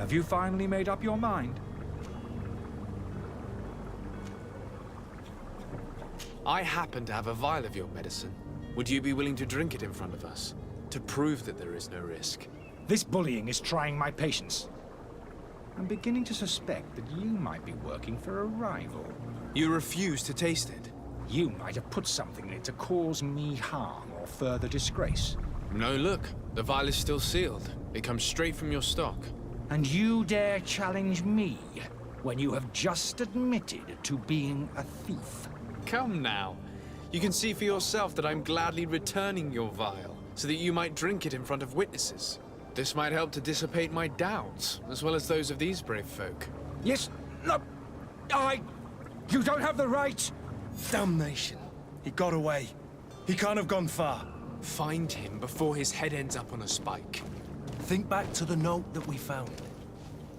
Have you finally made up your mind? I happen to have a vial of your medicine. Would you be willing to drink it in front of us? To prove that there is no risk? This bullying is trying my patience. I'm beginning to suspect that you might be working for a rival. You refuse to taste it? You might have put something in it to cause me harm or further disgrace. No, look. The vial is still sealed. It comes straight from your stock. And you dare challenge me when you have just admitted to being a thief? Come now. You can see for yourself that I'm gladly returning your vial, so that you might drink it in front of witnesses. This might help to dissipate my doubts, as well as those of these brave folk. Yes, no, you don't have the right! Damnation. He got away. He can't have gone far. Find him before his head ends up on a spike. Think back to the note that we found.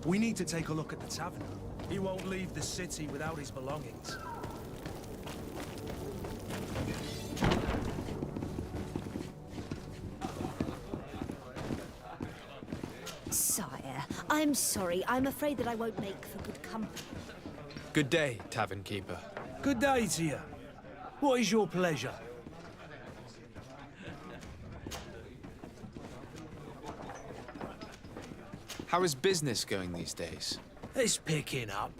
We need to take a look at the tavern. He won't leave the city without his belongings. Sire, I'm sorry. I'm afraid that I won't make for good company. Good day, tavern keeper. Good day to you. What is your pleasure? How is business going these days? It's picking up.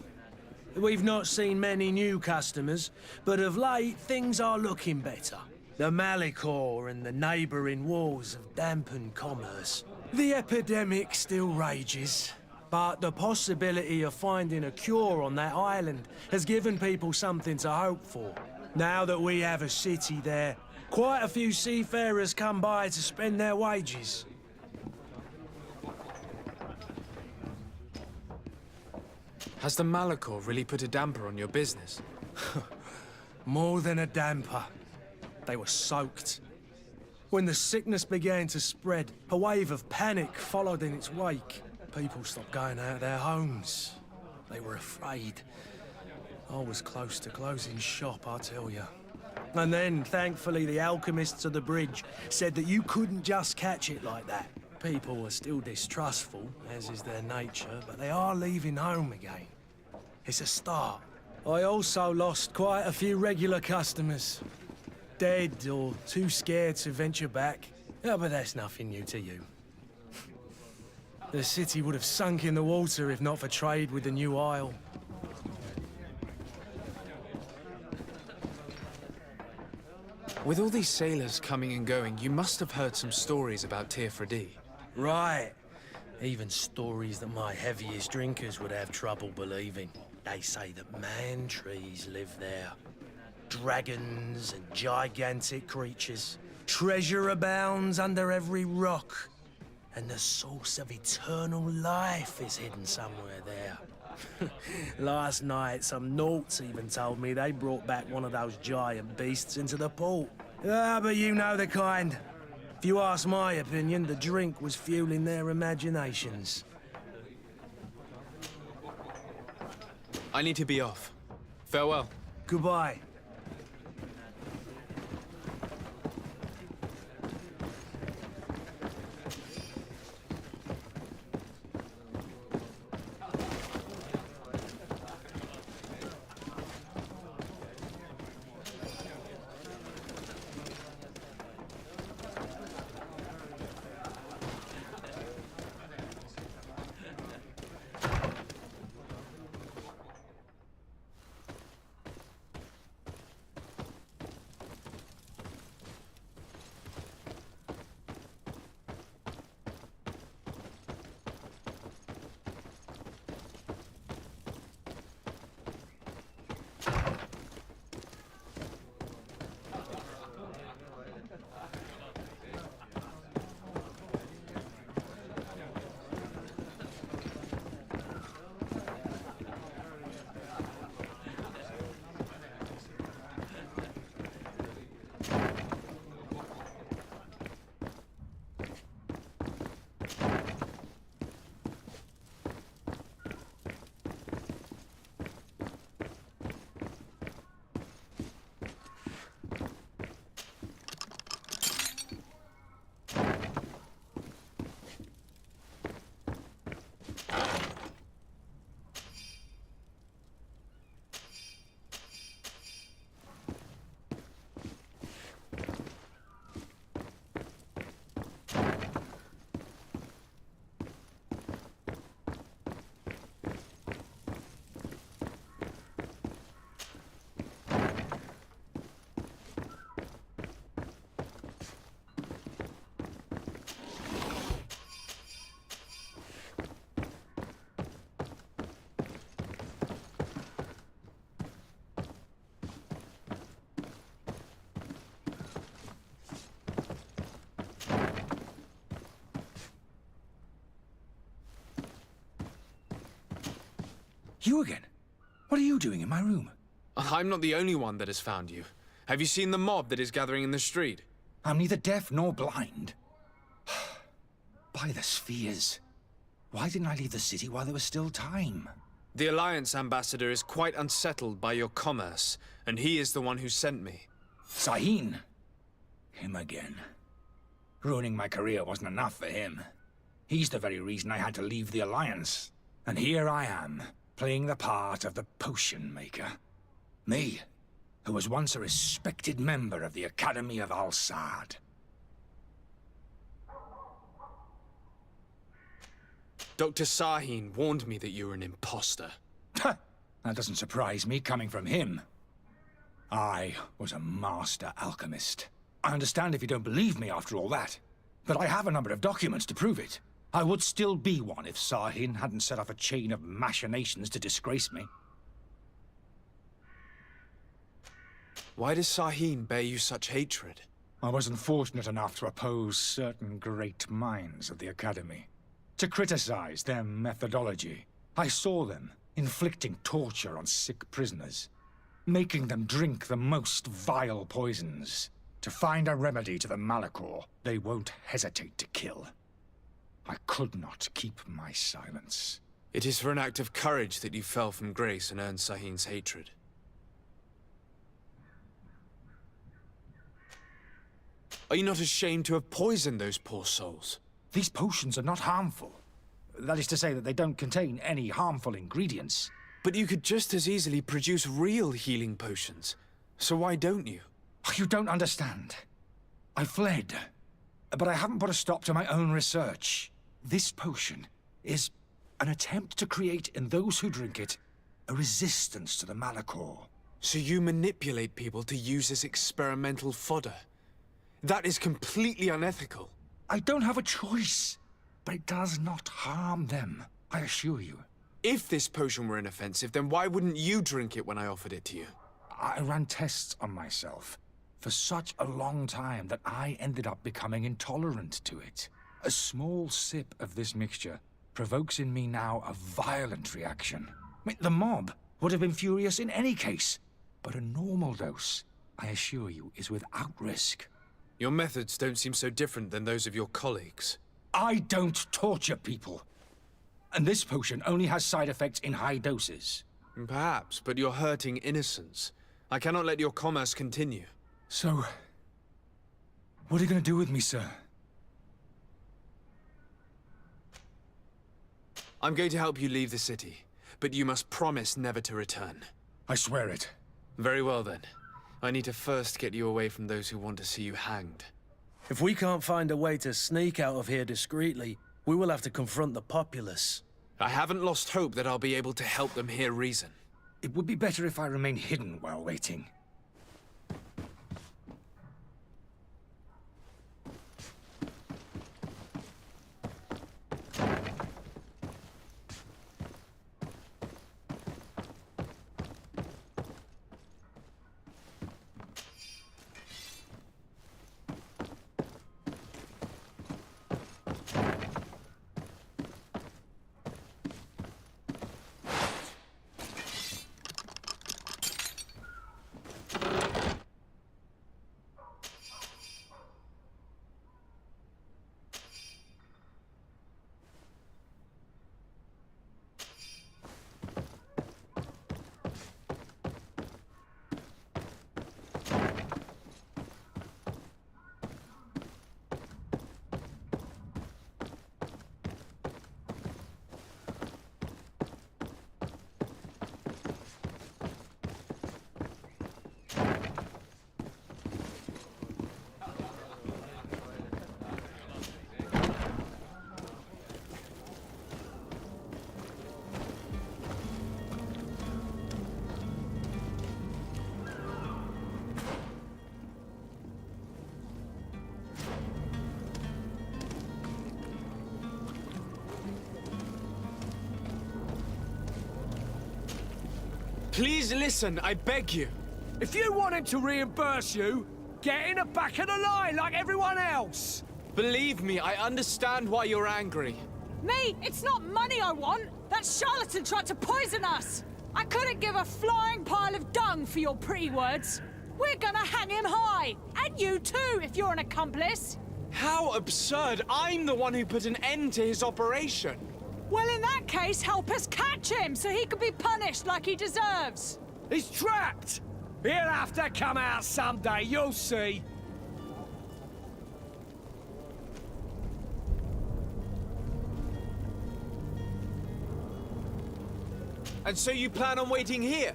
We've not seen many new customers, but of late things are looking better. The Malicor and the neighbouring wars have dampened commerce. The epidemic still rages, but the possibility of finding a cure on that island has given people something to hope for. Now that we have a city there, quite a few seafarers come by to spend their wages. Has the Malicor really put a damper on your business? More than a damper. They were soaked. When the sickness began to spread, a wave of panic followed in its wake. People stopped going out of their homes. They were afraid. I was close to closing shop, I tell you. And then, thankfully, the alchemists of the bridge said that you couldn't just catch it like that. People are still distrustful, as is their nature, but they are leaving home again. It's a start. I also lost quite a few regular customers. Dead or too scared to venture back. Yeah, but that's nothing new to you. The city would have sunk in the water if not for trade with the new isle. With all these sailors coming and going, you must have heard some stories about Tirfredi. Right. Even stories that my heaviest drinkers would have trouble believing. They say that man-trees live there. Dragons and gigantic creatures. Treasure abounds under every rock. And the source of eternal life is hidden somewhere there. Last night, some Nauts even told me they brought back one of those giant beasts into the port. Ah, but you know the kind. If you ask my opinion, the drink was fueling their imaginations. I need to be off. Farewell. Goodbye. You again? What are you doing in my room? I'm not the only one that has found you. Have you seen the mob that is gathering in the street? I'm neither deaf nor blind. By the spheres. Why didn't I leave the city while there was still time? The Alliance ambassador is quite unsettled by your commerce, and he is the one who sent me. Sahin. Him again. Ruining my career wasn't enough for him. He's the very reason I had to leave the Alliance. And here I am, playing the part of the potion maker. Me, who was once a respected member of the Academy of Al-Sad. Dr. Sahin warned me that you were an imposter. That doesn't surprise me, coming from him. I was a master alchemist. I understand if you don't believe me after all that, but I have a number of documents to prove it. I would still be one if Sahin hadn't set off a chain of machinations to disgrace me. Why does Sahin bear you such hatred? I wasn't fortunate enough to oppose certain great minds of the Academy. To criticize their methodology. I saw them inflicting torture on sick prisoners, making them drink the most vile poisons. To find a remedy to the Malachor, they won't hesitate to kill. I could not keep my silence. It is for an act of courage that you fell from grace and earned Sahin's hatred. Are you not ashamed to have poisoned those poor souls? These potions are not harmful. That is to say that they don't contain any harmful ingredients. But you could just as easily produce real healing potions. So why don't you? You don't understand. I fled, but I haven't put a stop to my own research. This potion is an attempt to create in those who drink it a resistance to the Malachor. So you manipulate people to use as experimental fodder? That is completely unethical. I don't have a choice, but it does not harm them, I assure you. If this potion were inoffensive, then why wouldn't you drink it when I offered it to you? I ran tests on myself for such a long time that I ended up becoming intolerant to it. A small sip of this mixture provokes in me now a violent reaction. I mean, the mob would have been furious in any case, but a normal dose, I assure you, is without risk. Your methods don't seem so different than those of your colleagues. I don't torture people. And this potion only has side effects in high doses. Perhaps, but you're hurting innocents. I cannot let your commerce continue. So, what are you going to do with me, sir? I'm going to help you leave the city, but you must promise never to return. I swear it. Very well then. I need to first get you away from those who want to see you hanged. If we can't find a way to sneak out of here discreetly, we will have to confront the populace. I haven't lost hope that I'll be able to help them hear reason. It would be better if I remain hidden while waiting. Please listen, I beg you. If you want him to reimburse you, get in the back of the line like everyone else! Believe me, I understand why you're angry. Me? It's not money I want! That charlatan tried to poison us! I couldn't give a flying pile of dung for your pretty words. We're gonna hang him high! And you too, if you're an accomplice! How absurd! I'm the one who put an end to his operation! Well, in that case, help us catch him so he can be punished like he deserves! He's trapped! He'll have to come out someday, you'll see! And so you plan on waiting here?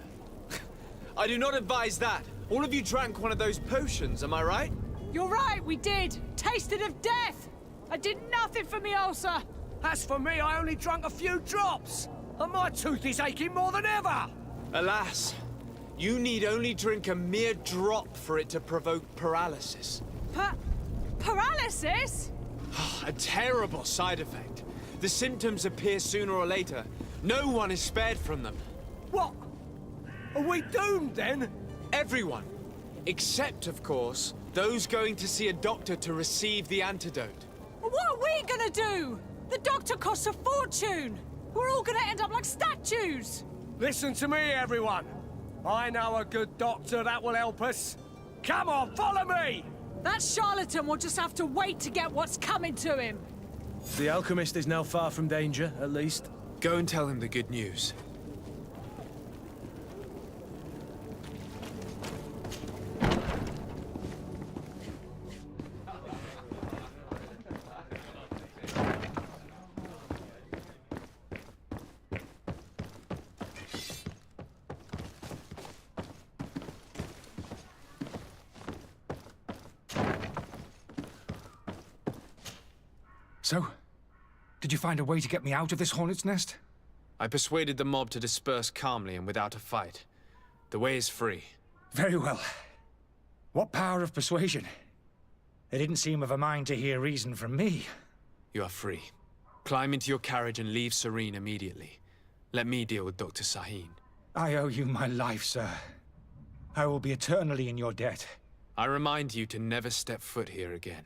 I do not advise that. All of you drank one of those potions, am I right? You're right, we did! Tasted of death! I did nothing for me ulcer! As for me, I only drank a few drops! And my tooth is aching more than ever! Alas, you need only drink a mere drop for it to provoke paralysis. Paralysis? A terrible side effect. The symptoms appear sooner or later. No one is spared from them. What? Are we doomed then? Everyone. Except, of course, those going to see a doctor to receive the antidote. What are we gonna do? The doctor costs a fortune! We're all gonna end up like statues! Listen to me, everyone. I know a good doctor that will help us. Come on, follow me! That charlatan will just have to wait to get what's coming to him. The alchemist is now far from danger, at least. Go and tell him the good news. So, did you find a way to get me out of this hornet's nest? I persuaded the mob to disperse calmly and without a fight. The way is free. Very well. What power of persuasion? They didn't seem of a mind to hear reason from me. You are free. Climb into your carriage and leave Serene immediately. Let me deal with Dr. Sahin. I owe you my life, sir. I will be eternally in your debt. I remind you to never step foot here again.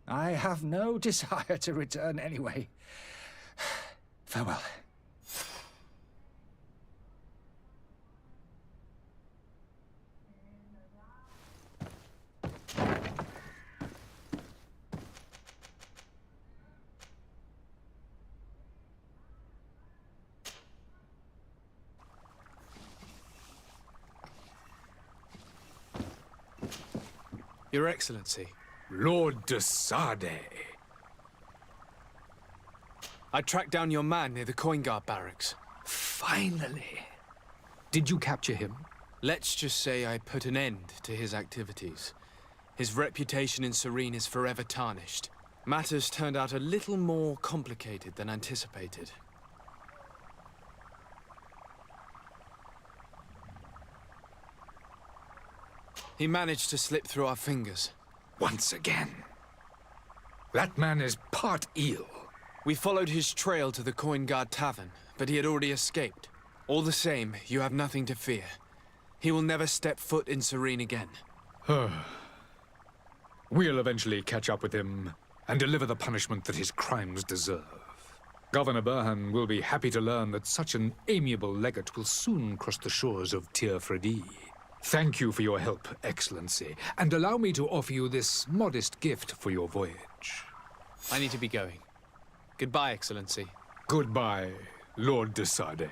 I have no desire to return anyway. Farewell. Your Excellency. Lord de Sade. I tracked down your man near the Coin Guard barracks. Finally. Did you capture him? Let's just say I put an end to his activities. His reputation in Serene is forever tarnished. Matters turned out a little more complicated than anticipated. He managed to slip through our fingers. Once again. That man is part eel. We followed his trail to the Coin Guard Tavern, but he had already escaped. All the same, you have nothing to fear. He will never step foot in Serene again. We'll eventually catch up with him and deliver the punishment that his crimes deserve. Governor Burhan will be happy to learn that such an amiable legate will soon cross the shores of Tir Fredi. Thank you for your help, Excellency, and allow me to offer you this modest gift for your voyage. I need to be going. Goodbye, Excellency. Goodbye, Lord de Sade.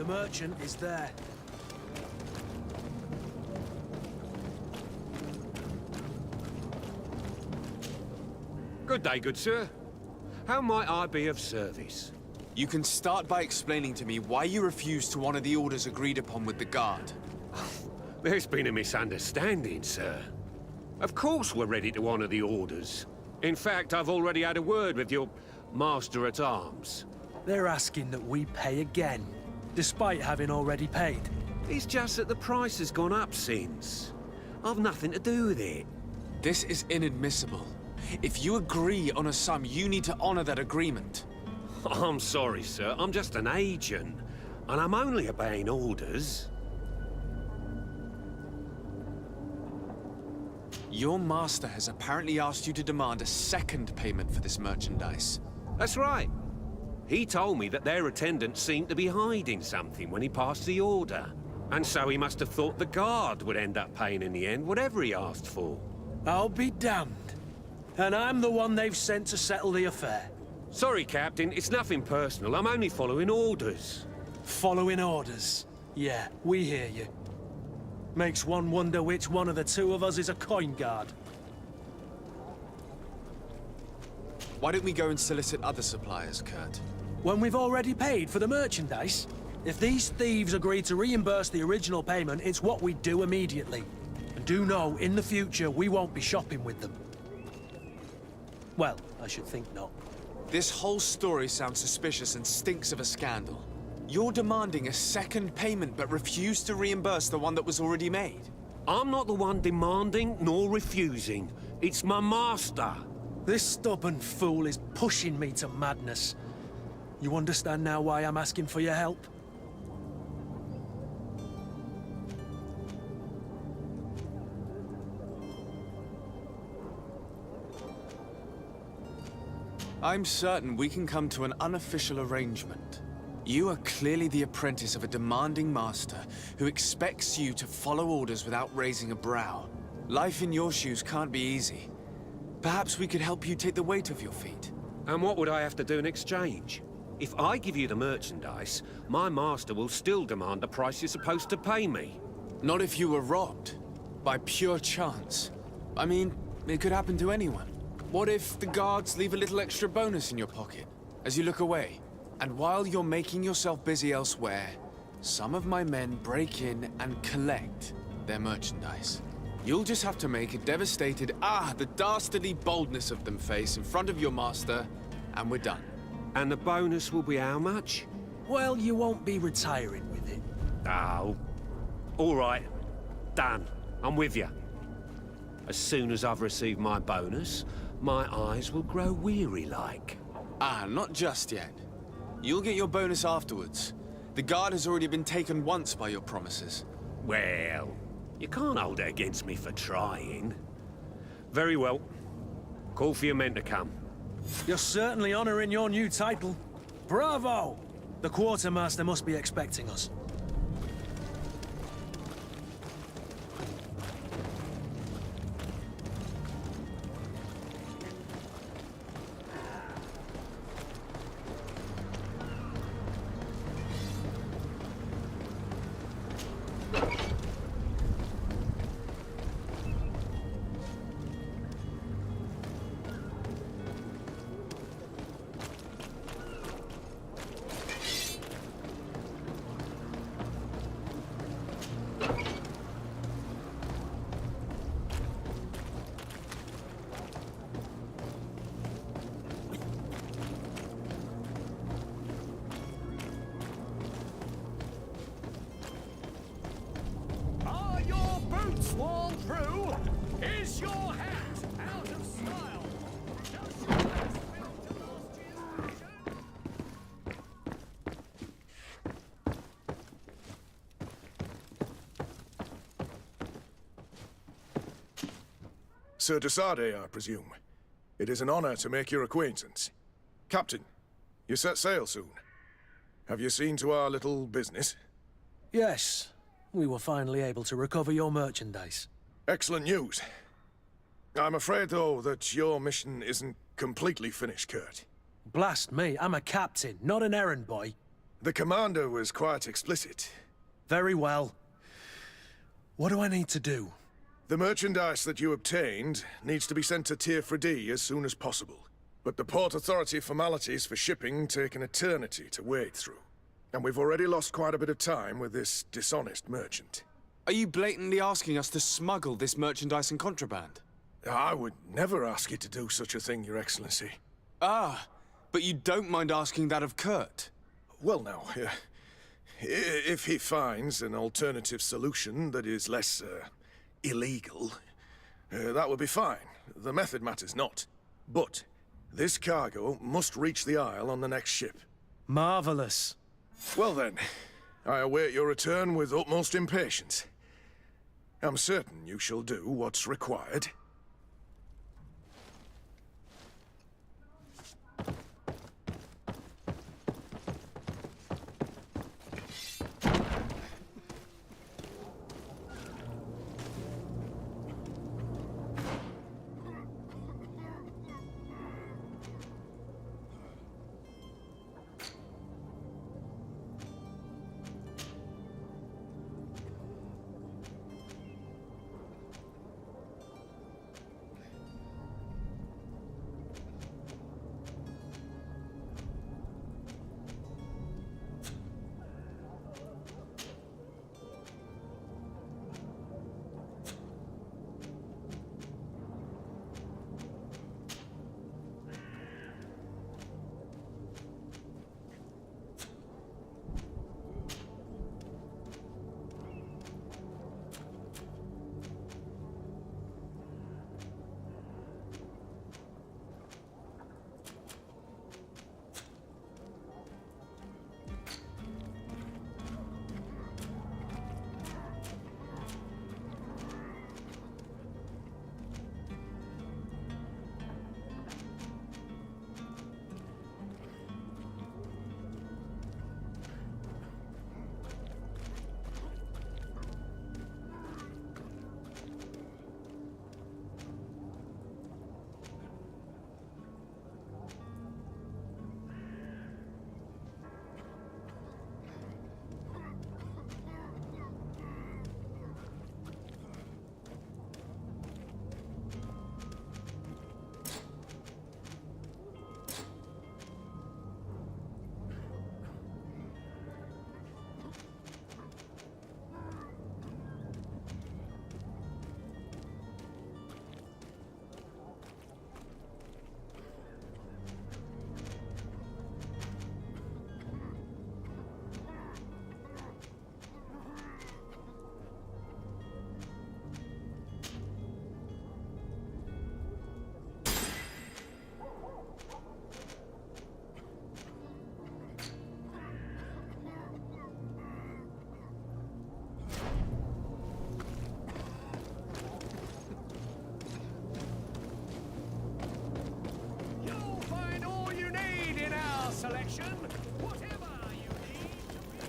The merchant is there. Good day, good sir. How might I be of service? You can start by explaining to me why you refuse to honor the orders agreed upon with the guard. There's been a misunderstanding, sir. Of course we're ready to honor the orders. In fact, I've already had a word with your master-at-arms. They're asking that we pay again, despite having already paid. It's just that the price has gone up since. I've nothing to do with it. This is inadmissible. If you agree on a sum, you need to honor that agreement. I'm sorry, sir. I'm just an agent. And I'm only obeying orders. Your master has apparently asked you to demand a second payment for this merchandise. That's right. He told me that their attendant seemed to be hiding something when he passed the order. And so he must have thought the guard would end up paying in the end, whatever he asked for. I'll be damned. And I'm the one they've sent to settle the affair. Sorry, Captain. It's nothing personal. I'm only following orders. Following orders. Yeah, we hear you. Makes one wonder which one of the two of us is a coin guard. Why don't we go and solicit other suppliers, Kurt? When we've already paid for the merchandise? If these thieves agree to reimburse the original payment, it's what we do immediately. And do know, in the future, we won't be shopping with them. Well, I should think not. This whole story sounds suspicious and stinks of a scandal. You're demanding a second payment but refuse to reimburse the one that was already made. I'm not the one demanding nor refusing. It's my master. This stubborn fool is pushing me to madness. You understand now why I'm asking for your help? I'm certain we can come to an unofficial arrangement. You are clearly the apprentice of a demanding master who expects you to follow orders without raising a brow. Life in your shoes can't be easy. Perhaps we could help you take the weight off your feet. And what would I have to do in exchange? If I give you the merchandise, my master will still demand the price you're supposed to pay me. Not if you were robbed. By pure chance. I mean, it could happen to anyone. What if the guards leave a little extra bonus in your pocket as you look away? And while you're making yourself busy elsewhere, some of my men break in and collect their merchandise. You'll just have to make a devastated, the dastardly boldness of them face in front of your master, and we're done. And the bonus will be how much? Well, you won't be retiring with it. Oh. All right. Done. I'm with you. As soon as I've received my bonus, my eyes will grow weary-like. Not just yet. You'll get your bonus afterwards. The guard has already been taken once by your promises. Well, you can't hold it against me for trying. Very well. Call for your men to come. You're certainly honoring your new title. Bravo! The quartermaster must be expecting us. Are your boots worn through? Is your hat out of style? Does your vest fit to last year's fashion? Sir de Sardet, I presume. It is an honor to make your acquaintance. Captain, you set sail soon. Have you seen to our little business? Yes, we were finally able to recover your merchandise. Excellent news. I'm afraid, though, that your mission isn't completely finished, Kurt. Blast me, I'm a captain, not an errand boy. The commander was quite explicit. Very well. What do I need to do? The merchandise that you obtained needs to be sent to Tier 4D as soon as possible. But the Port Authority formalities for shipping take an eternity to wade through. And we've already lost quite a bit of time with this dishonest merchant. Are you blatantly asking us to smuggle this merchandise and contraband? I would never ask you to do such a thing, Your Excellency. Ah, but you don't mind asking that of Kurt? Well, now, if he finds an alternative solution that is less, illegal, that would be fine. The method matters not. But this cargo must reach the Isle on the next ship. Marvelous. Well then, I await your return with utmost impatience. I'm certain you shall do what's required. Selection, whatever you need to be.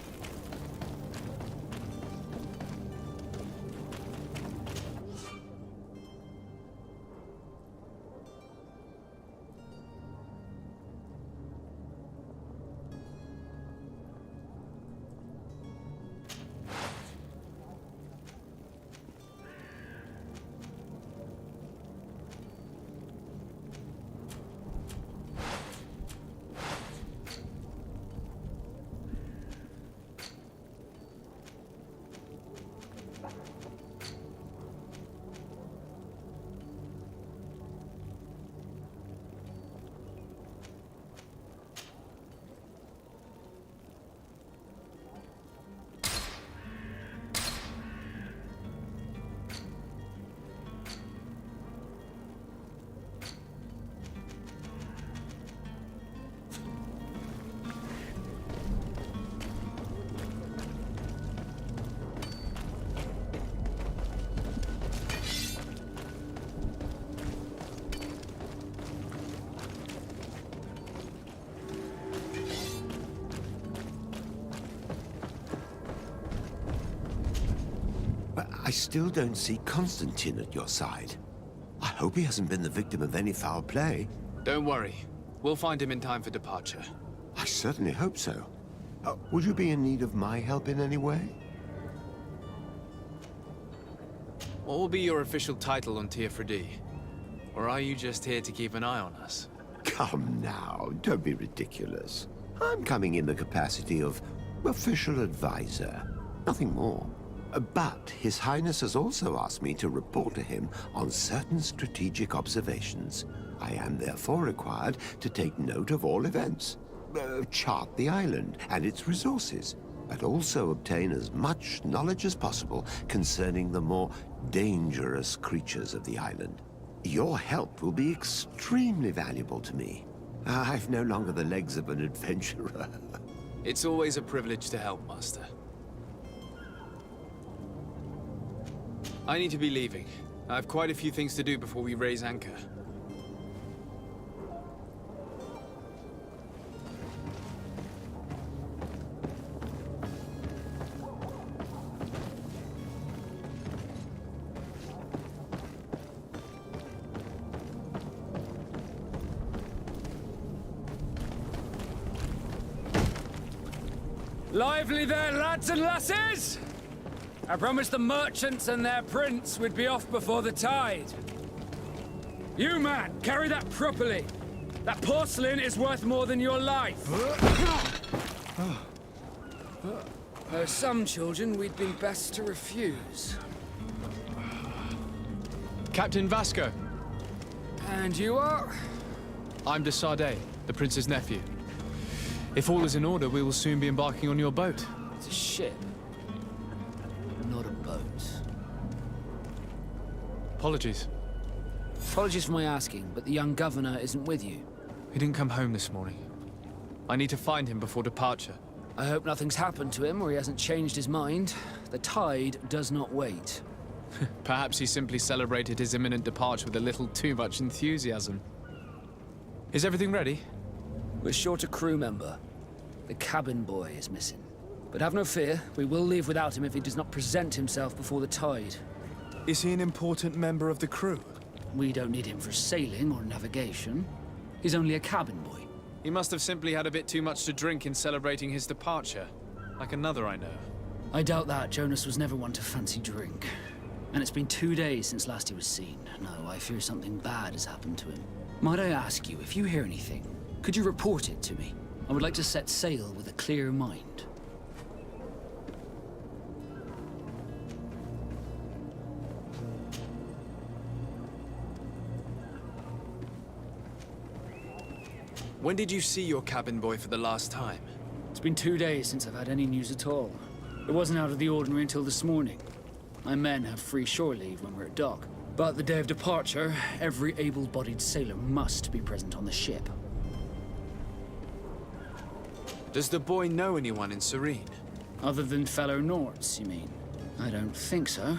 I still don't see Constantine at your side. I hope he hasn't been the victim of any foul play. Don't worry. We'll find him in time for departure. I certainly hope so. Would you be in need of my help in any way? What will be your official title on Teofredi? Or are you just here to keep an eye on us? Come now, don't be ridiculous. I'm coming in the capacity of official advisor, nothing more. But His Highness has also asked me to report to him on certain strategic observations. I am therefore required to take note of all events, chart the island and its resources, but also obtain as much knowledge as possible concerning the more dangerous creatures of the island. Your help will be extremely valuable to me. I've no longer the legs of an adventurer. It's always a privilege to help, Master. I need to be leaving. I have quite a few things to do before we raise anchor. Lively there, lads and lasses! I promised the merchants and their prince we'd be off before the tide. You, man, carry that properly. That porcelain is worth more than your life. There are some children we'd been best to refuse. Captain Vasco. And you are? I'm de Sardet, the prince's nephew. If all is in order, we will soon be embarking on your boat. It's a ship. Not a boat. Apologies. Apologies for my asking, but the young governor isn't with you. He didn't come home this morning. I need to find him before departure. I hope nothing's happened to him or he hasn't changed his mind. The tide does not wait. Perhaps he simply celebrated his imminent departure with a little too much enthusiasm. Is everything ready? We're short a crew member. The cabin boy is missing. But have no fear, we will leave without him if he does not present himself before the tide. Is he an important member of the crew? We don't need him for sailing or navigation. He's only a cabin boy. He must have simply had a bit too much to drink in celebrating his departure. Like another I know. I doubt that. Jonas was never one to fancy drink. And it's been 2 days since last he was seen. No, I fear something bad has happened to him. Might I ask you, if you hear anything, could you report it to me? I would like to set sail with a clear mind. When did you see your cabin boy for the last time? It's been 2 days since I've had any news at all. It wasn't out of the ordinary until this morning. My men have free shore leave when we're at dock. But the day of departure, every able-bodied sailor must be present on the ship. Does the boy know anyone in Serene? Other than fellow Nords, you mean? I don't think so,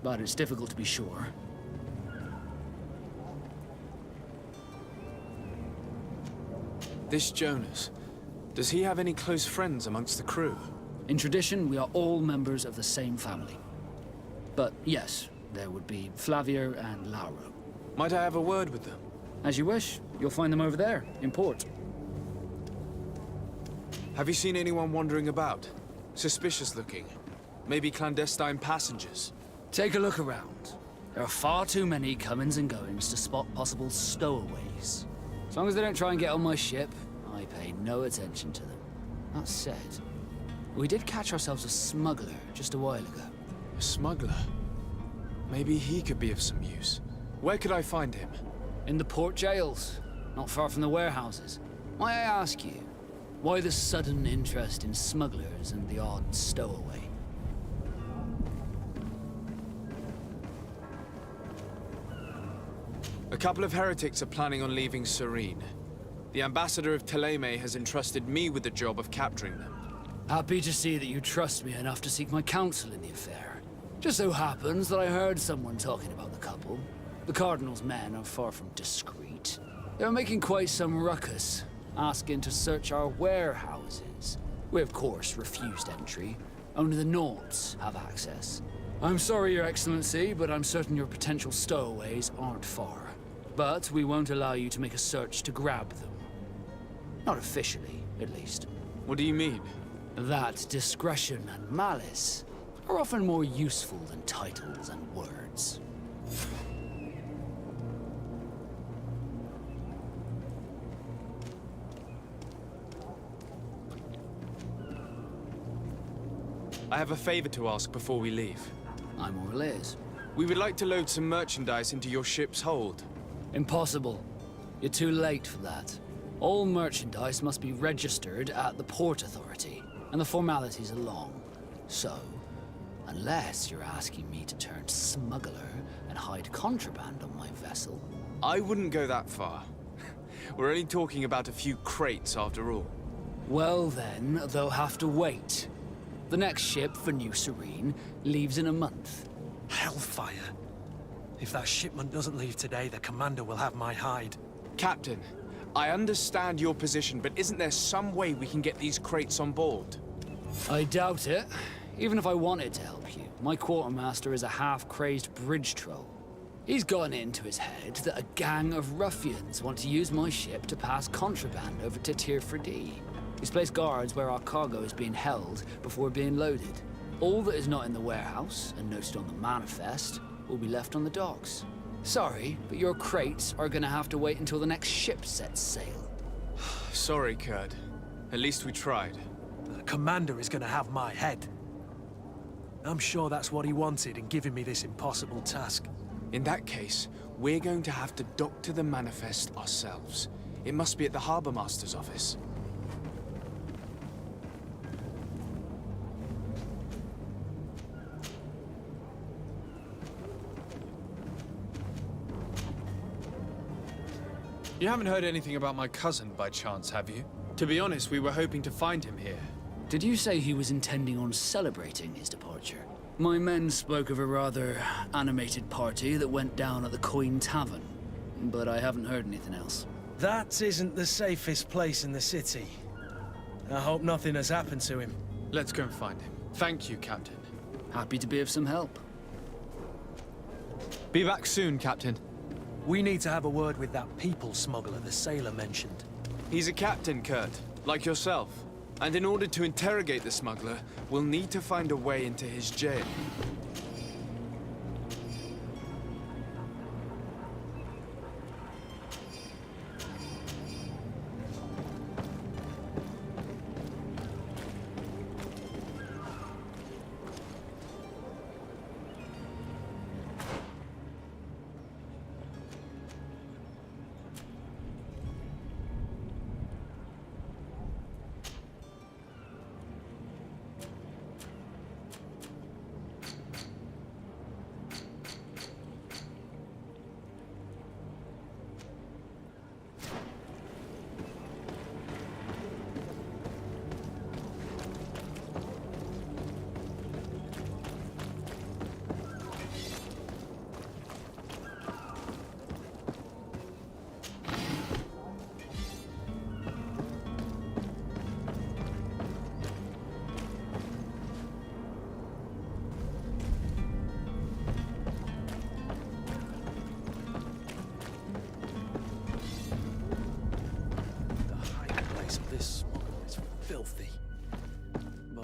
but it's difficult to be sure. This Jonas, does he have any close friends amongst the crew? In tradition, we are all members of the same family. But yes, there would be Flavio and Lauro. Might I have a word with them? As you wish. You'll find them over there, in port. Have you seen anyone wandering about? Suspicious looking. Maybe clandestine passengers? Take a look around. There are far too many comings and goings to spot possible stowaways. As long as they don't try and get on my ship, I pay no attention to them. That said, we did catch ourselves a smuggler just a while ago. A smuggler? Maybe he could be of some use. Where could I find him? In the port jails, not far from the warehouses. May I ask you, why the sudden interest in smugglers and the odd stowaway? A couple of heretics are planning on leaving Serene. The ambassador of Teleme has entrusted me with the job of capturing them. Happy to see that you trust me enough to seek my counsel in the affair. Just so happens that I heard someone talking about the couple. The Cardinal's men are far from discreet. They're making quite some ruckus, asking to search our warehouses. We, of course, refused entry. Only the Nords have access. I'm sorry, Your Excellency, but I'm certain your potential stowaways aren't far. But we won't allow you to make a search to grab them. Not officially, at least. What do you mean? that discretion and malice are often more useful than titles and words. I have a favor to ask before we leave. I'm all ears. We would like to load some merchandise into your ship's hold. Impossible. You're too late for that. All merchandise must be registered at the Port Authority, and the formalities are long. So, unless you're asking me to turn smuggler and hide contraband on my vessel... I wouldn't go that far. We're only talking about a few crates after all. Well then, they'll have to wait. The next ship for New Serene leaves in a month. Hellfire. If that shipment doesn't leave today, the commander will have my hide. Captain, I understand your position, but isn't there some way we can get these crates on board? I doubt it. Even if I wanted to help you, my quartermaster is a half-crazed bridge troll. He's gotten it into his head that a gang of ruffians want to use my ship to pass contraband over to Tier 4D. He's placed guards where our cargo is being held before being loaded. All that is not in the warehouse, and noted on the manifest, will be left on the docks. Sorry, but your crates are gonna have to wait until the next ship sets sail. Sorry, Kurd. At least we tried. The commander is gonna have my head. I'm sure that's what he wanted in giving me this impossible task. In that case, we're going to have to doctor the manifest ourselves. It must be at the Harbour Master's office. You haven't heard anything about my cousin by chance, have you? To be honest, we were hoping to find him here. Did you say he was intending on celebrating his departure? My men spoke of a rather animated party that went down at the Coin Tavern, but I haven't heard anything else. That isn't the safest place in the city. I hope nothing has happened to him. Let's go and find him. Thank you, Captain. Happy to be of some help. Be back soon, Captain. We need to have a word with that people smuggler the sailor mentioned. He's a captain, Kurt, like yourself. And in order to interrogate the smuggler, we'll need to find a way into his jail.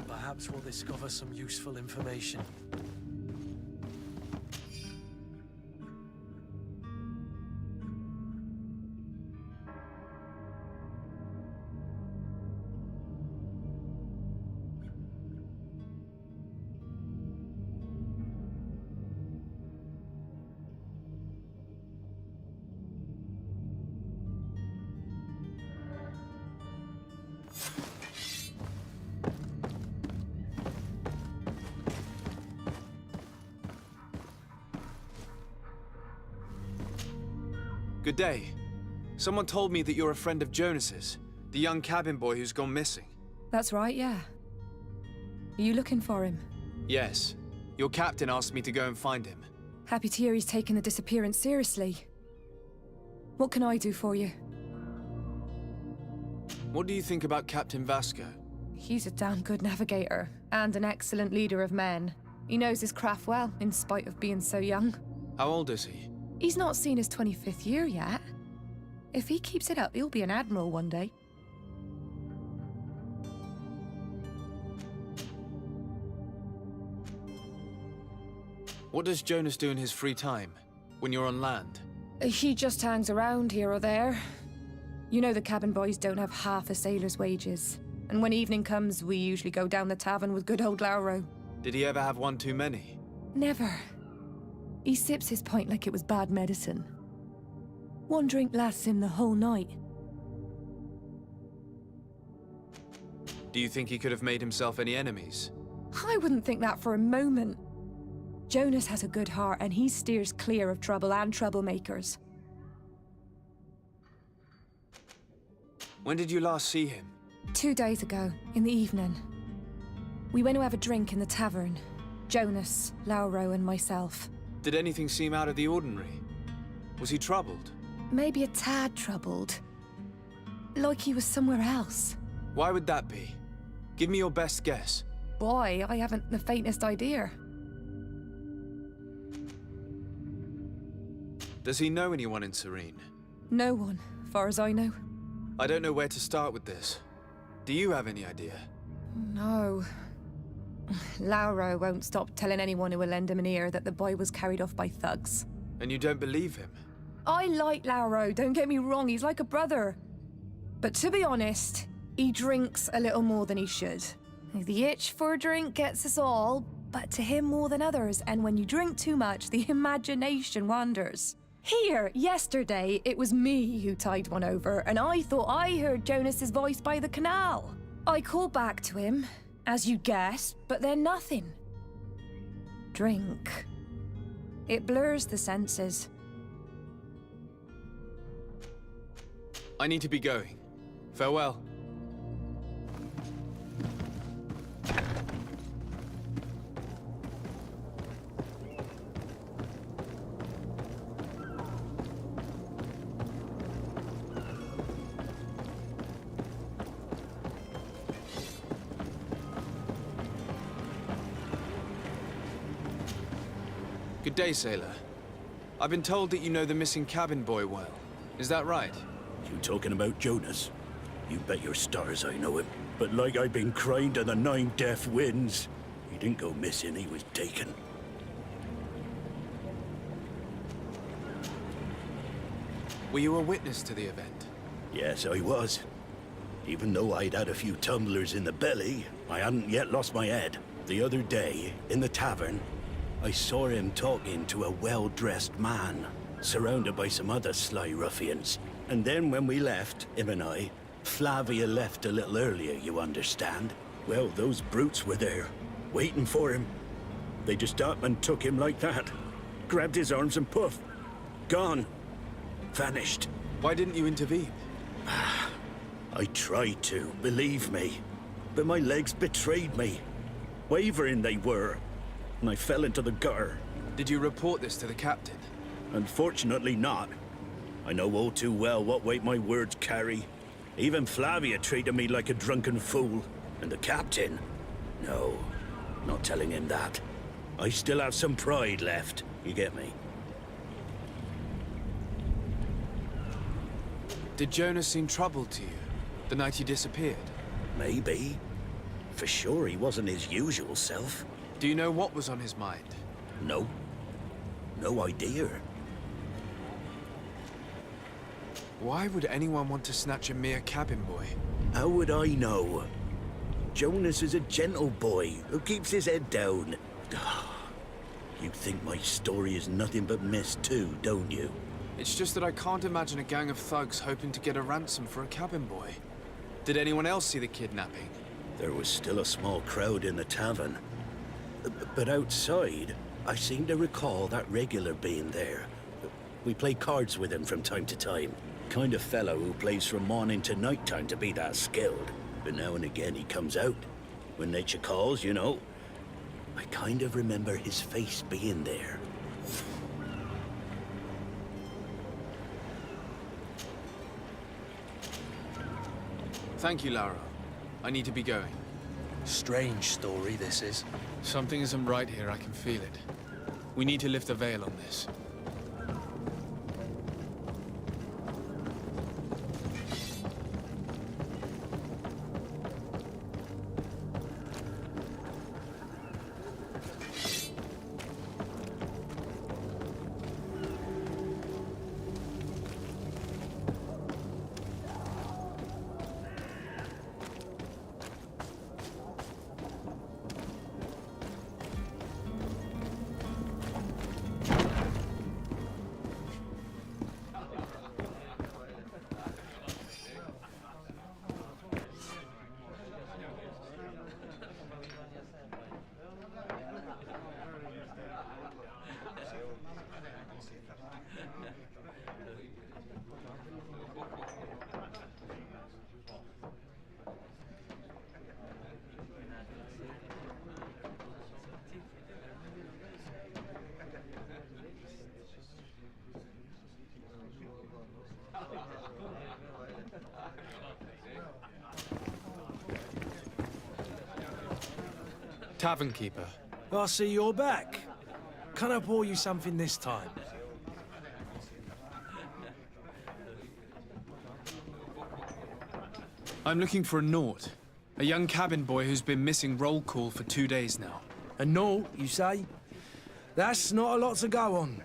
Perhaps we'll discover some useful information. Good day. Someone told me that you're a friend of Jonas's, the young cabin boy who's gone missing. That's right, yeah. Are you looking for him? Yes. Your captain asked me to go and find him. Happy to hear he's taken the disappearance seriously. What can I do for you? What do you think about Captain Vasco? He's a damn good navigator, and an excellent leader of men. He knows his craft well, in spite of being so young. How old is he? He's not seen his 25th year yet. If he keeps it up, he'll be an admiral one day. What does Jonas do in his free time, when you're on land? He just hangs around here or there. You know the cabin boys don't have half a sailor's wages. And when evening comes, we usually go down the tavern with good old Lauro. Did he ever have one too many? Never. He sips his pint like it was bad medicine. One drink lasts him the whole night. Do you think he could have made himself any enemies? I wouldn't think that for a moment. Jonas has a good heart and he steers clear of trouble and troublemakers. When did you last see him? 2 days ago, in the evening. We went to have a drink in the tavern. Jonas, Lauro and myself. Did anything seem out of the ordinary? Was he troubled? Maybe a tad troubled. Like he was somewhere else. Why would that be? Give me your best guess. Boy, I haven't the faintest idea. Does he know anyone in Serene? No one, far as I know. I don't know where to start with this. Do you have any idea? No. Lauro won't stop telling anyone who will lend him an ear that the boy was carried off by thugs. And you don't believe him? I like Lauro, don't get me wrong, he's like a brother. But to be honest, he drinks a little more than he should. The itch for a drink gets us all, but to him more than others, and when you drink too much, the imagination wanders. Here, yesterday, it was me who tied one over, and I thought I heard Jonas's voice by the canal. I called back to him, as you guessed, but then nothing. Drink. It blurs the senses. I need to be going. Farewell. Good day, sailor. I've been told that you know the missing cabin boy well. Is that right? You talking about Jonas? You bet your stars I know him. But like I've been crying to the 9 deaf winds, he didn't go missing, he was taken. Were you a witness to the event? Yes, I was. Even though I'd had a few tumblers in the belly, I hadn't yet lost my head. The other day, in the tavern, I saw him talking to a well-dressed man, surrounded by some other sly ruffians. And then when we left, him and I, Flavia left a little earlier, you understand. Well, those brutes were there, waiting for him. They just up and took him like that. Grabbed his arms and poof, gone. Vanished. Why didn't you intervene? I tried to, believe me. But my legs betrayed me. Wavering they were. And I fell into the gutter. Did you report this to the captain? Unfortunately not. I know all too well what weight my words carry. Even Flavia treated me like a drunken fool. And the captain? No, not telling him that. I still have some pride left, you get me? Did Jonas seem troubled to you, the night he disappeared? Maybe. For sure he wasn't his usual self. Do you know what was on his mind? No. No idea. Why would anyone want to snatch a mere cabin boy? How would I know? Jonas is a gentle boy who keeps his head down. You think my story is nothing but mess too, don't you? It's just that I can't imagine a gang of thugs hoping to get a ransom for a cabin boy. Did anyone else see the kidnapping? There was still a small crowd in the tavern. But outside, I seem to recall that regular being there. We play cards with him from time to time. Kind of fellow who plays from morning to night time to be that skilled. But now and again he comes out. When nature calls, you know. I kind of remember his face being there. Thank you, Lara. I need to be going. Strange story, this is. Something isn't right here, I can feel it. We need to lift the veil on this. Tavern keeper. I see you're back. Can I pour you something this time? I'm looking for a Naut. A young cabin boy who's been missing roll call for 2 days now. A Naut, you say? That's not a lot to go on.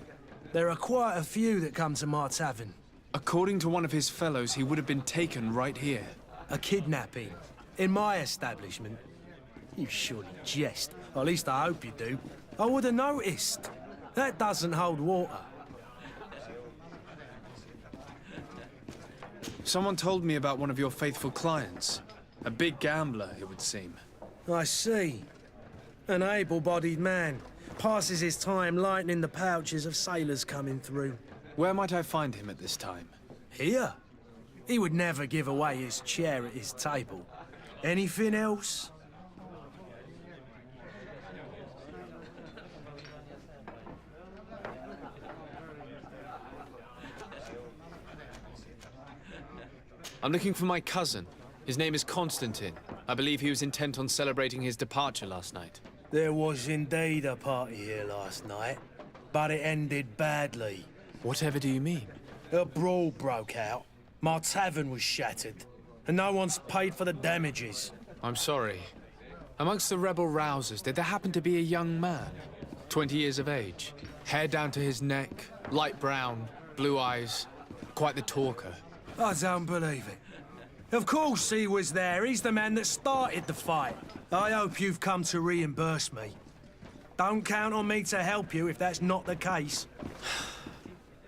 There are quite a few that come to my tavern. According to one of his fellows, he would have been taken right here. A kidnapping? In my establishment? You surely jest. Or at least I hope you do. I would have noticed. That doesn't hold water. Someone told me about one of your faithful clients. A big gambler, it would seem. I see. An able-bodied man. Passes his time lightening the pouches of sailors coming through. Where might I find him at this time? Here? He would never give away his chair at his table. Anything else? I'm looking for my cousin. His name is Constantine. I believe he was intent on celebrating his departure last night. There was indeed a party here last night, but it ended badly. Whatever do you mean? A brawl broke out. My tavern was shattered, and no one's paid for the damages. I'm sorry. Amongst the rebel rousers, did there happen to be a young man? 20 years of age, hair down to his neck, light brown, blue eyes, quite the talker. I don't believe it. Of course he was there. He's the man that started the fight. I hope you've come to reimburse me. Don't count on me to help you if that's not the case.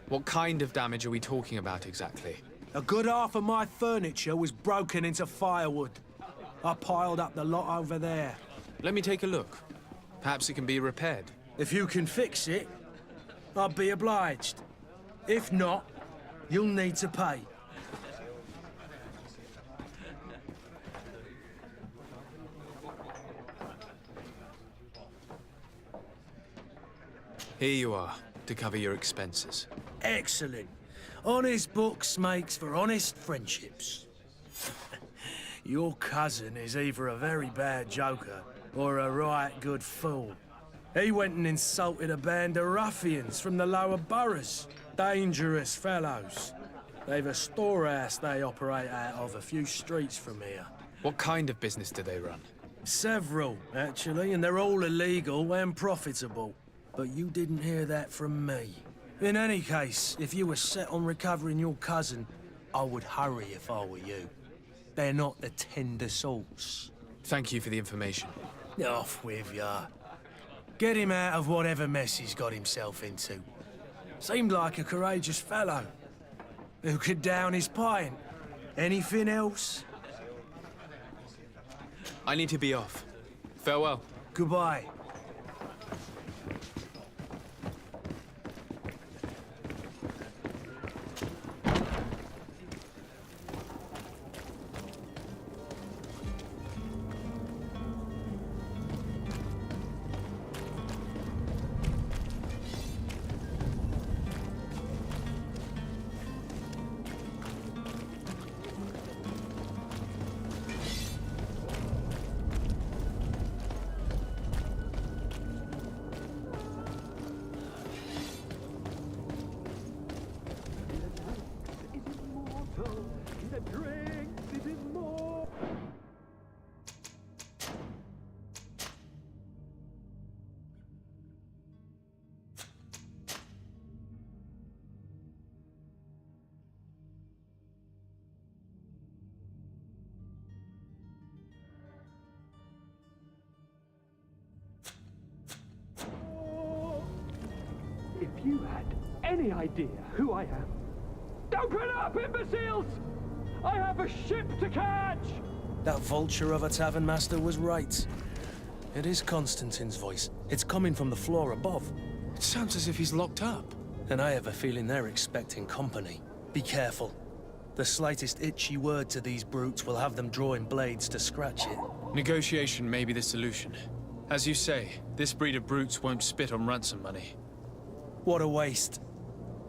What kind of damage are we talking about exactly? A good half of my furniture was broken into firewood. I piled up the lot over there. Let me take a look. Perhaps it can be repaired. If you can fix it, I'll be obliged. If not, you'll need to pay. Here you are, to cover your expenses. Excellent. Honest books makes for honest friendships. Your cousin is either a very bad joker or a right good fool. He went and insulted a band of ruffians from the lower boroughs. Dangerous fellows. They've a storehouse they operate out of a few streets from here. What kind of business do they run? Several, actually, and they're all illegal and profitable. But you didn't hear that from me. In any case, if you were set on recovering your cousin, I would hurry if I were you. They're not the tender sorts. Thank you for the information. Off with ya. Get him out of whatever mess he's got himself into. Seemed like a courageous fellow. Who could down his pint. Anything else? I need to be off. Farewell. Goodbye. If you had any idea who I am... Open up, imbeciles! I have a ship to catch! That vulture of a tavern master was right. It is Constantine's voice. It's coming from the floor above. It sounds as if he's locked up. And I have a feeling they're expecting company. Be careful. The slightest itchy word to these brutes will have them drawing blades to scratch it. Negotiation may be the solution. As you say, this breed of brutes won't spit on ransom money. What a waste.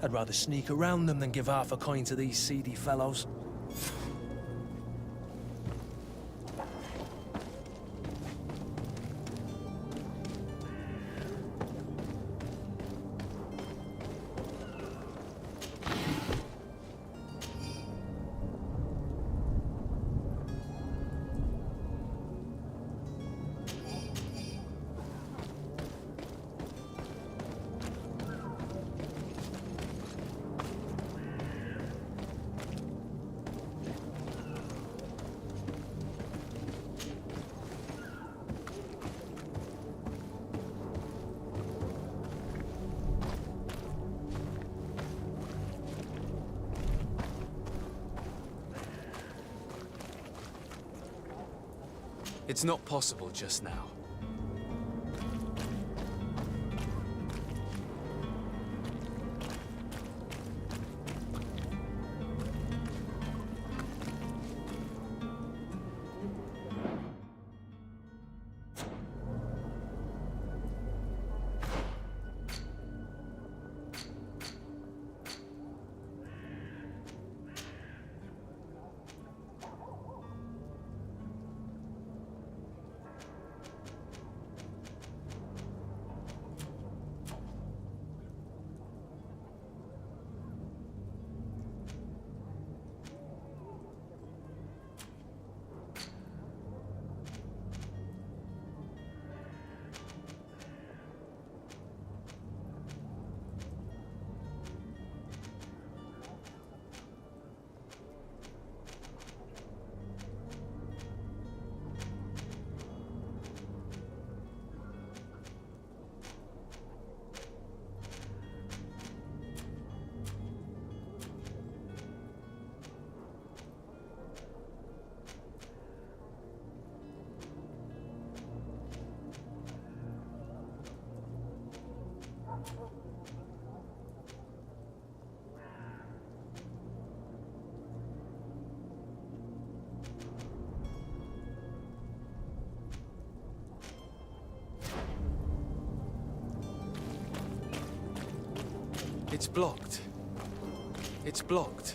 I'd rather sneak around them than give half a coin to these seedy fellows. It's not possible just now. It's blocked. It's blocked.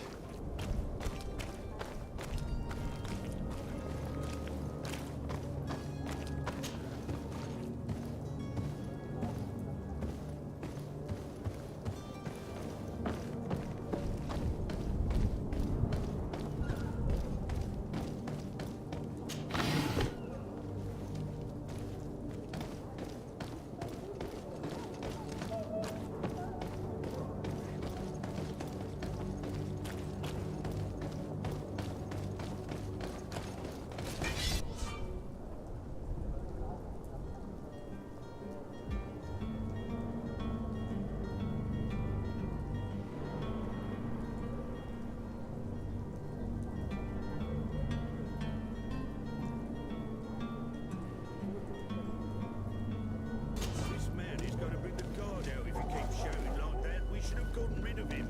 This man is going to bring the guard out if he keeps shouting like that. We should have gotten rid of him.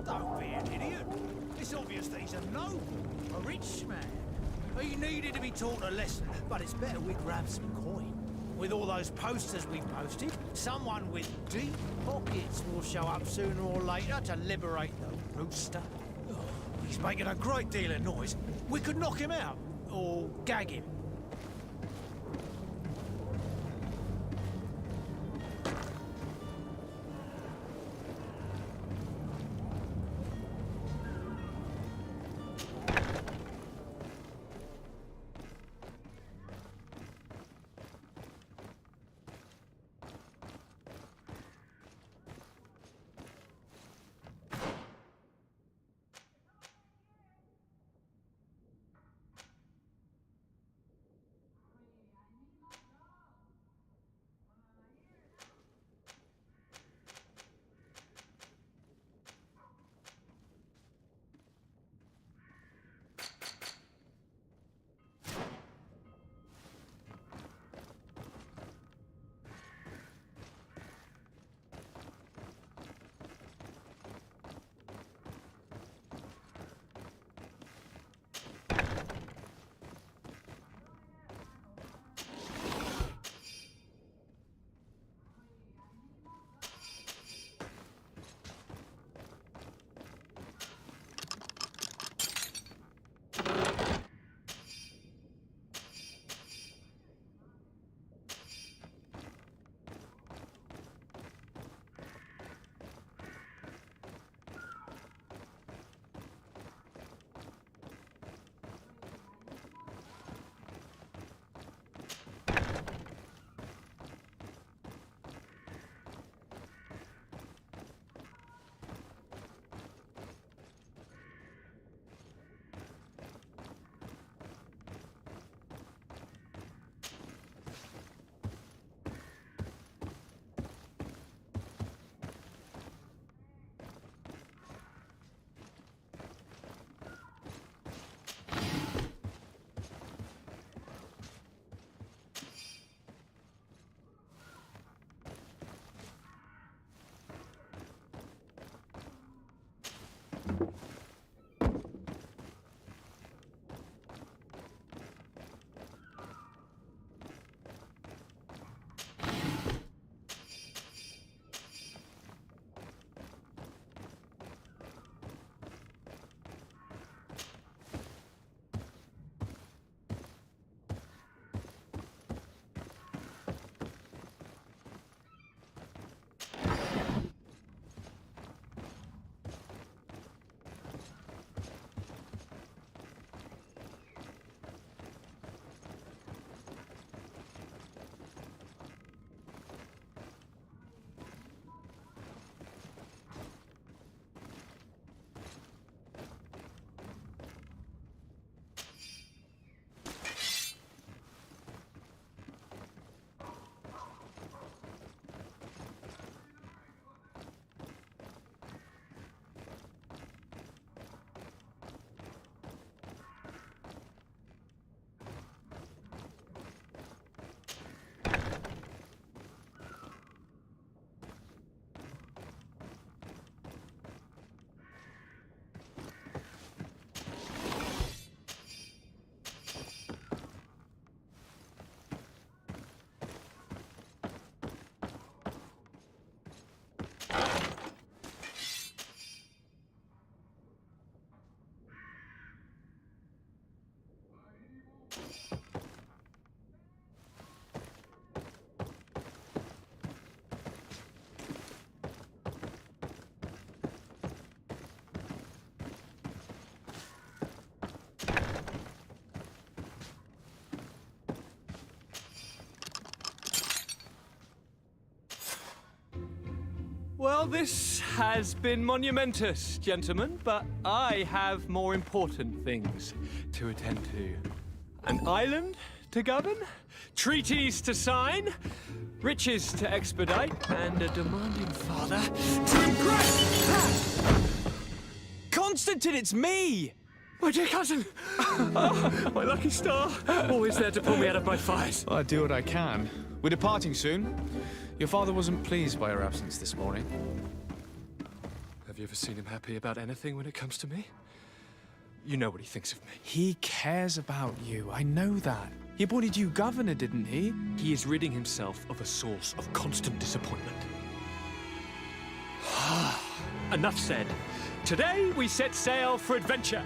Don't be an idiot. It's obvious that he's a noble, a rich man. He needed to be taught a lesson, but it's better we grab some coin. With all those posters we posted, someone with deep pockets will show up sooner or later to liberate the rooster. He's making a great deal of noise. We could knock him out, or gag him. Well, this has been monumentous, gentlemen, but I have more important things to attend to. An island to govern, treaties to sign, riches to expedite, and a demanding father to impress! Constantine, it's me! My dear cousin! Oh, my lucky star! Always there to pull me out of my fires. Well, I do what I can. We're departing soon. Your father wasn't pleased by your absence this morning. Have you ever seen him happy about anything when it comes to me? You know what he thinks of me. He cares about you, I know that. He appointed you governor, didn't he? He is ridding himself of a source of constant disappointment. Enough said. Today we set sail for adventure.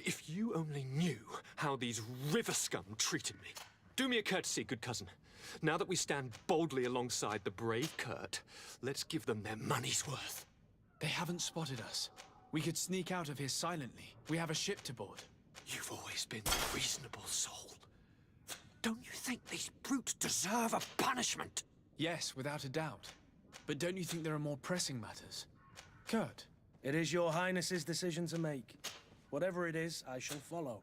If you only knew how these river scum treated me. Do me a courtesy, good cousin. Now that we stand boldly alongside the brave Kurt, let's give them their money's worth. They haven't spotted us. We could sneak out of here silently. We have a ship to board. You've always been a reasonable soul. Don't you think these brutes deserve a punishment? Yes, without a doubt. But don't you think there are more pressing matters? Kurt? It is your highness's decision to make. Whatever it is, I shall follow.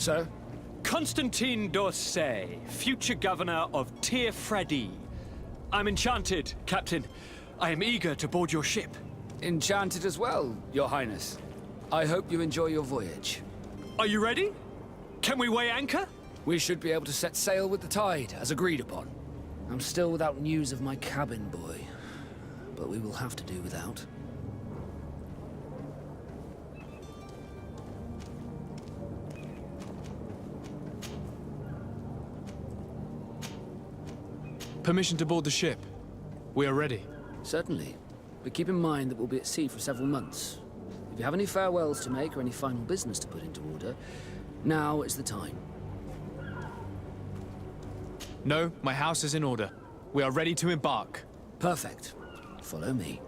sir? Constantine d'Orsay, future governor of Tir Fredi. I'm enchanted, Captain. I am eager to board your ship. Enchanted as well, Your Highness. I hope you enjoy your voyage. Are you ready? Can we weigh anchor? We should be able to set sail with the tide, as agreed upon. I'm still without news of my cabin boy, but we will have to do without. Permission to board the ship. We are ready. Certainly. But keep in mind that we'll be at sea for several months. If you have any farewells to make or any final business to put into order, now is the time. No, my house is in order. We are ready to embark. Perfect. Follow me.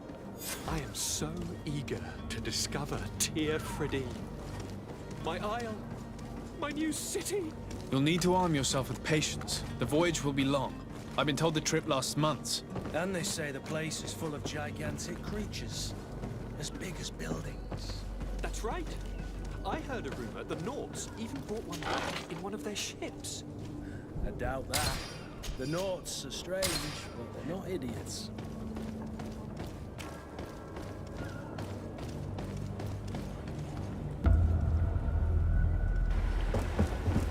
I am so eager to discover Tir Fredi. My isle. My new city. You'll need to arm yourself with patience. The voyage will be long. I've been told the trip lasts months. And they say the place is full of gigantic creatures, as big as buildings. That's right. I heard a rumor the Nauts even brought one back in one of their ships. I doubt that. The Nauts are strange, but they're not idiots.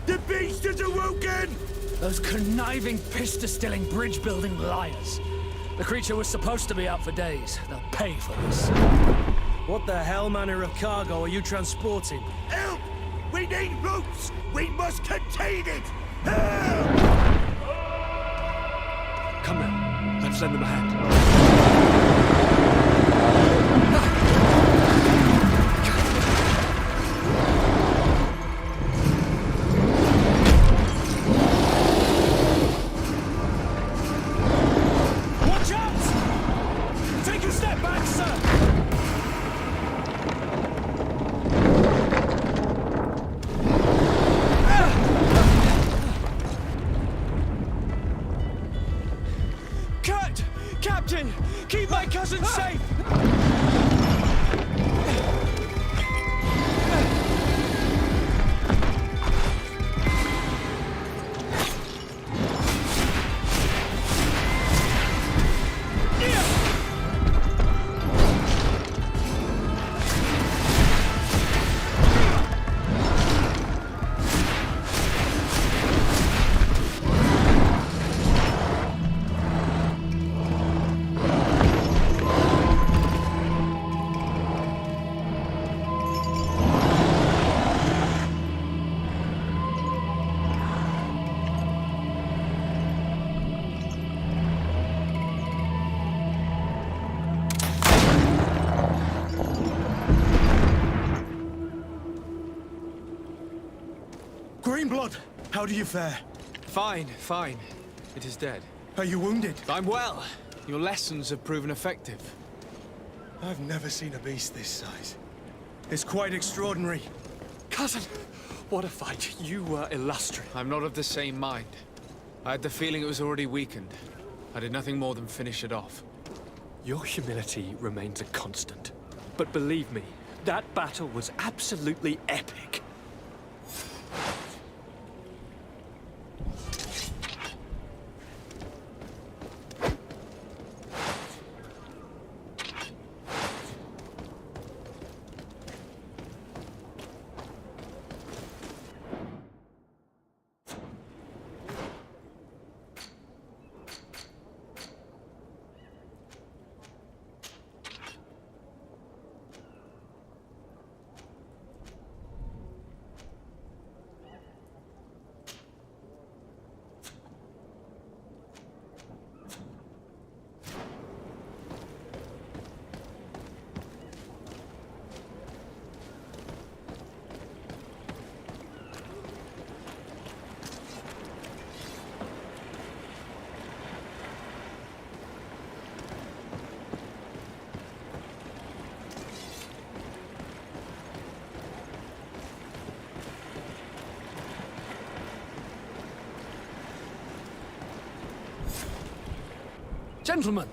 The beast is awoken! Those conniving, piss-distilling, bridge-building liars. The creature was supposed to be out for days. They'll pay for this. What the hell manner of cargo are you transporting? Help! We need ropes! We must contain it! Help! Come now, let's lend them a hand. Watch out! Take a step back, sir! Captain! Keep my cousin safe! Greenblood, how do you fare? Fine, fine. It is dead. Are you wounded? I'm well. Your lessons have proven effective. I've never seen a beast this size. It's quite extraordinary. Cousin, what a fight. You were illustrious. I'm not of the same mind. I had the feeling it was already weakened. I did nothing more than finish it off. Your humility remains a constant. But believe me, that battle was absolutely epic. Gentlemen!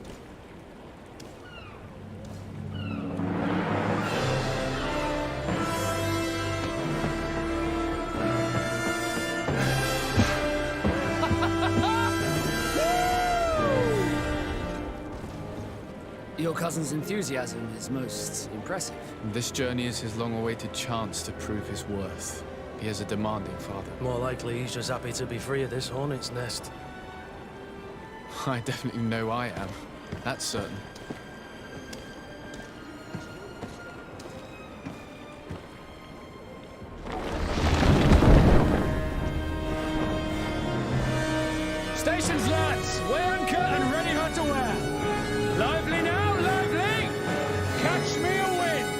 cousin's enthusiasm is most impressive. This journey is his long-awaited chance to prove his worth. He is a demanding father. More likely he's just happy to be free of this hornet's nest. I definitely know I am. That's certain. Stations, lads! Weigh anchor and ready hot to wear. Lively now, lively! Catch me a wind!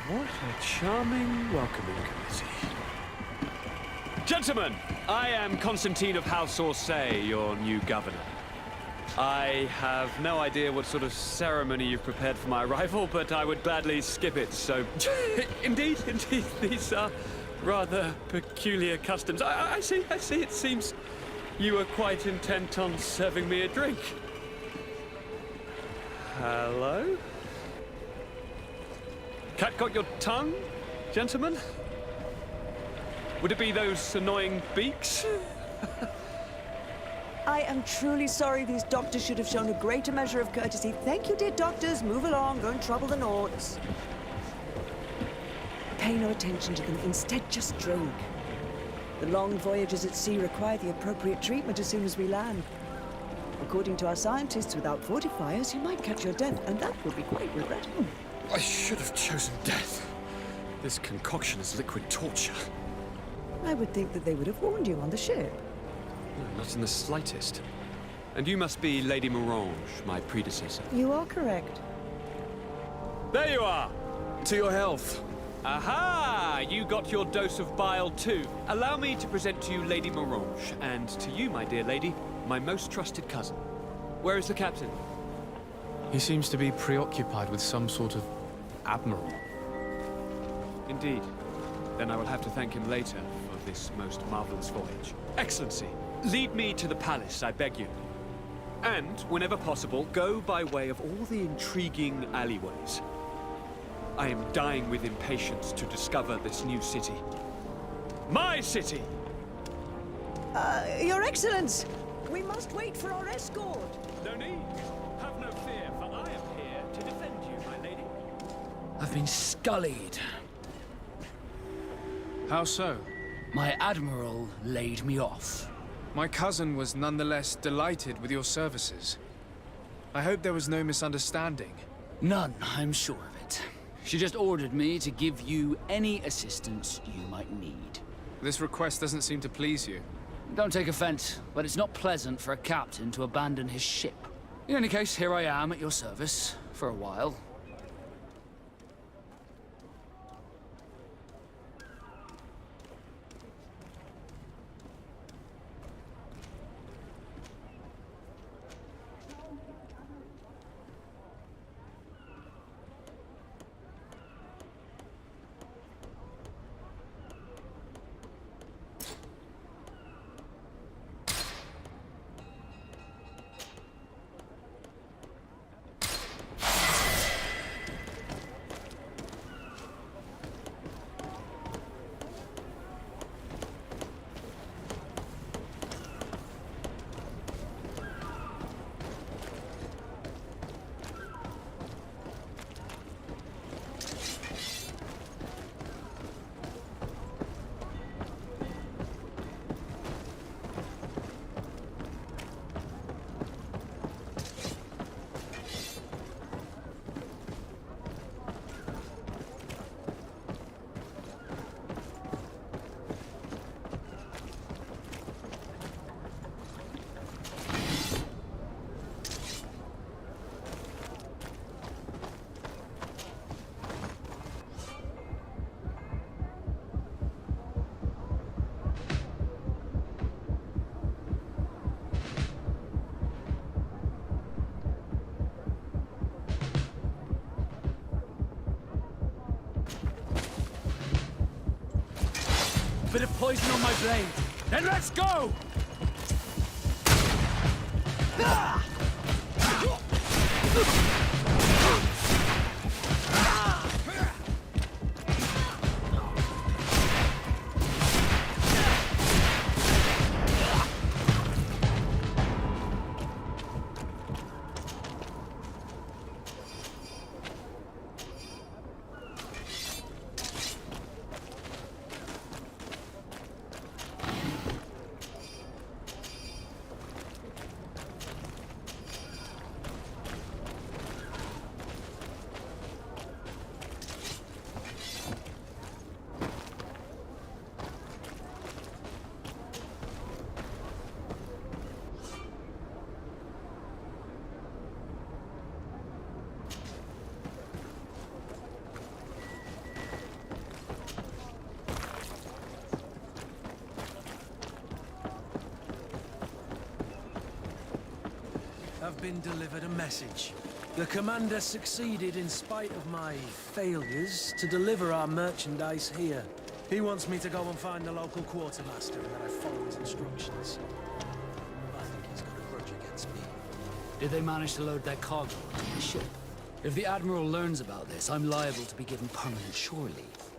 What a charming welcoming committee. Gentlemen, I am Constantine of House Orsay, your new governor. I have no idea what sort of ceremony you've prepared for my arrival, but I would gladly skip it, so... Indeed, these are rather peculiar customs. I see, it seems you are quite intent on serving me a drink. Hello? Cat got your tongue, gentlemen? Would it be those annoying beaks? I am truly sorry. These doctors should have shown a greater measure of courtesy. Thank you, dear doctors. Move along. Don't trouble the Nords. Pay no attention to them. Instead, just drink. The long voyages at sea require the appropriate treatment as soon as we land. According to our scientists, without fortifiers, you might catch your death, and that would be quite regrettable. I should have chosen death. This concoction is liquid torture. I would think that they would have warned you on the ship. No, not in the slightest. And you must be Lady Morange, my predecessor. You are correct. There you are! To your health. Aha! You got your dose of bile too. Allow me to present to you Lady Morange, and to you, my dear lady, my most trusted cousin. Where is the captain? He seems to be preoccupied with some sort of admiral. Indeed. Then I will have to thank him later for this most marvelous voyage. Excellency, lead me to the palace, I beg you. And, whenever possible, go by way of all the intriguing alleyways. I am dying with impatience to discover this new city. My city! Your Excellence! We must wait for our escort! No need. Have no fear, for I am here to defend you, my lady. I've been scullied. How so? My admiral laid me off. My cousin was nonetheless delighted with your services. I hope there was no misunderstanding. None, I'm sure of it. She just ordered me to give you any assistance you might need. This request doesn't seem to please you. Don't take offense, but it's not pleasant for a captain to abandon his ship. In any case, here I am at your service, for a while. bit of poison on my blade. Then let's go! I've been delivered a message. The commander succeeded in spite of my failures to deliver our merchandise here. He wants me to go and find the local quartermaster and that I follow his instructions. I think he's got a grudge against me. Did they manage to load their cargo onto the ship? If the Admiral learns about this, I'm liable to be given permanent shore leave.